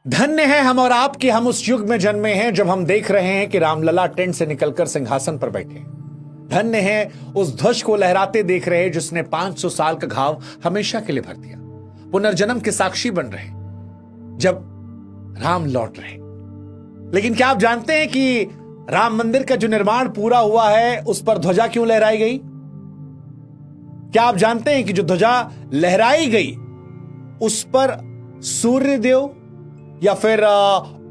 धन्य है हम और आप कि हम उस युग में जन्मे हैं जब हम देख रहे हैं कि रामलला टेंट से निकलकर सिंहासन पर बैठे। धन्य है उस ध्वज को लहराते देख रहे हैं जिसने 500 साल का घाव हमेशा के लिए भर दिया। पुनर्जन्म के साक्षी बन रहे जब राम लौट रहे। लेकिन क्या आप जानते हैं कि राम मंदिर का जो निर्माण पूरा हुआ है उस पर ध्वजा क्यों लहराई गई? क्या आप जानते हैं कि जो ध्वजा लहराई गई उस पर सूर्यदेव या फिर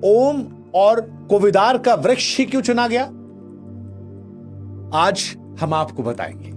ओम और कोविदार का वृक्ष ही क्यों चुना गया? आज हम आपको बताएंगे।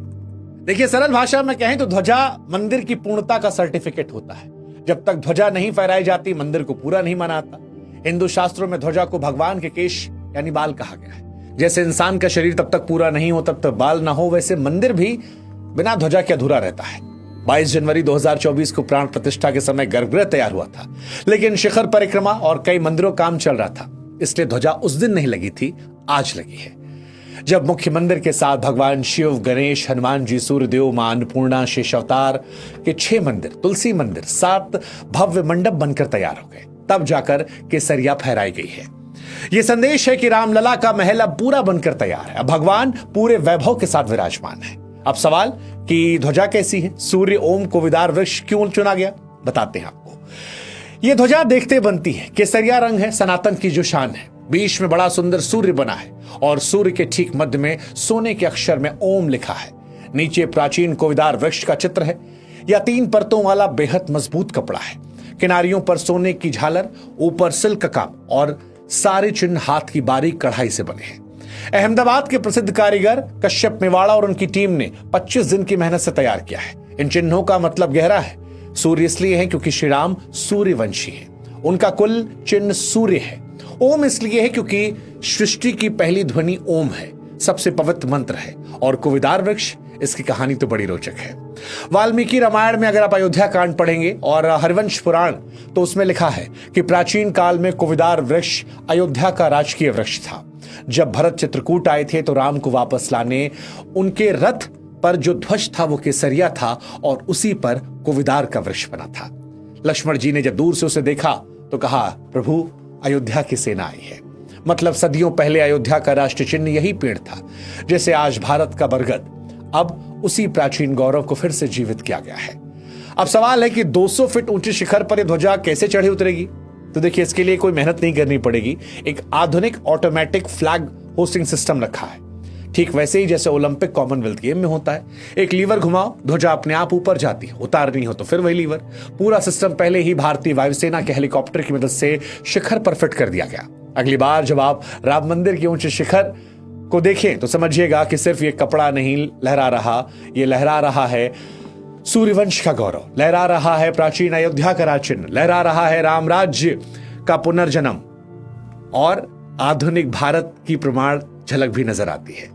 देखिए, सरल भाषा में कहें तो ध्वजा मंदिर की पूर्णता का सर्टिफिकेट होता है। जब तक ध्वजा नहीं फहराई जाती मंदिर को पूरा नहीं मनाता। हिंदू शास्त्रों में ध्वजा को भगवान के केश यानी बाल कहा गया है। जैसे इंसान का शरीर तब तक पूरा नहीं हो तब तक बाल ना हो, वैसे मंदिर भी बिना ध्वजा के अधूरा रहता है। 22 जनवरी 2024 को प्राण प्रतिष्ठा के समय गर्भगृह तैयार हुआ था, लेकिन शिखर परिक्रमा और कई मंदिरों काम चल रहा था, इसलिए ध्वजा उस दिन नहीं लगी थी, आज लगी है। जब मुख्य मंदिर के साथ भगवान शिव, गणेश, हनुमान जी, सूर्यदेव, मां अन्नपूर्णा, शेष अवतार के 6 मंदिर, तुलसी मंदिर, 7 भव्य मंडप बनकर तैयार हो गए, तब जाकर केसरिया फहराई गई है। यह संदेश है कि रामलला का महल अब पूरा बनकर तैयार है। अब भगवान पूरे वैभव के साथ विराजमान है। अब सवाल कि ध्वजा कैसी है, सूर्य, ओम, कोविदार वृक्ष क्यों चुना गया, बताते हैं आपको। यह ध्वजा देखते बनती है, केसरिया रंग है, सनातन की जो शान है। बीच में बड़ा सुंदर सूर्य बना है और सूर्य के ठीक मध्य में सोने के अक्षर में ओम लिखा है। नीचे प्राचीन कोविदार वृक्ष का चित्र है। यह 3 परतों वाला बेहद मजबूत कपड़ा है। किनारियों पर सोने की झालर, ऊपर सिल्क का काम और सारे चिन्ह हाथ की बारीक कढ़ाई से बने हैं। अहमदाबाद के प्रसिद्ध कारीगर कश्यप मेवाड़ा और उनकी टीम ने 25 दिन की मेहनत से तैयार किया है। इन चिन्हों का मतलब गहरा है। सूर्य इसलिए है क्योंकि श्री राम सूर्यवंशी है, उनका कुल चिन्ह सूर्य है। ओम इसलिए है क्योंकि सृष्टि की पहली ध्वनि ओम है, सबसे पवित्र मंत्र है। और कोविदार वृक्ष, इसकी कहानी तो बड़ी रोचक है। वाल्मीकि रामायण में अगर आप अयोध्या कांड पढ़ेंगे और हरिवंश पुराण, तो उसमें लिखा है कि प्राचीन काल में कोविदार वृक्ष अयोध्या का राजकीय वृक्ष था। जब भरत चित्रकूट आए थे तो राम को वापस लाने उनके रथ पर जो ध्वज था वो केसरिया था और उसी पर कोविदार का वृक्ष बना था। लक्ष्मण जी ने जब दूर से उसे देखा तो कहा, प्रभु अयोध्या की सेना आई है। मतलब सदियों पहले अयोध्या का राष्ट्र चिन्ह यही पेड़ था। जैसे आज भारत का बरगद, अब उसी प्राचीन गौरव को फिर से जीवित किया गया है। अब सवाल है कि 200 फीट ऊंचे शिखर पर यह ध्वजा कैसे चढ़ी उतरेगी? तो देखिए, इसके लिए कोई मेहनत नहीं करनी पड़ेगी। एक आधुनिक ऑटोमेटिक फ्लैग होस्टिंग सिस्टम रखा है, ठीक वैसे ही जैसे ओलंपिक कॉमनवेल्थ गेम में होता है। एक लीवर घुमाओ, ध्वजा अपने आप ऊपर जाती है, उतारनी हो तो फिर वही लीवर। पूरा सिस्टम पहले ही भारतीय वायुसेना के हेलीकॉप्टर की मदद से शिखर पर फिट कर दिया गया। अगली बार जब आप राम मंदिर के ऊंचे शिखर को देखें तो समझिएगा कि सिर्फ ये कपड़ा नहीं लहरा रहा, ये लहरा रहा है सूर्यवंश का गौरव, लहरा रहा है प्राचीन अयोध्या का राज चिन्ह, लहरा रहा है राम राज्य का पुनर्जन्म और आधुनिक भारत की प्रमाण झलक भी नजर आती है।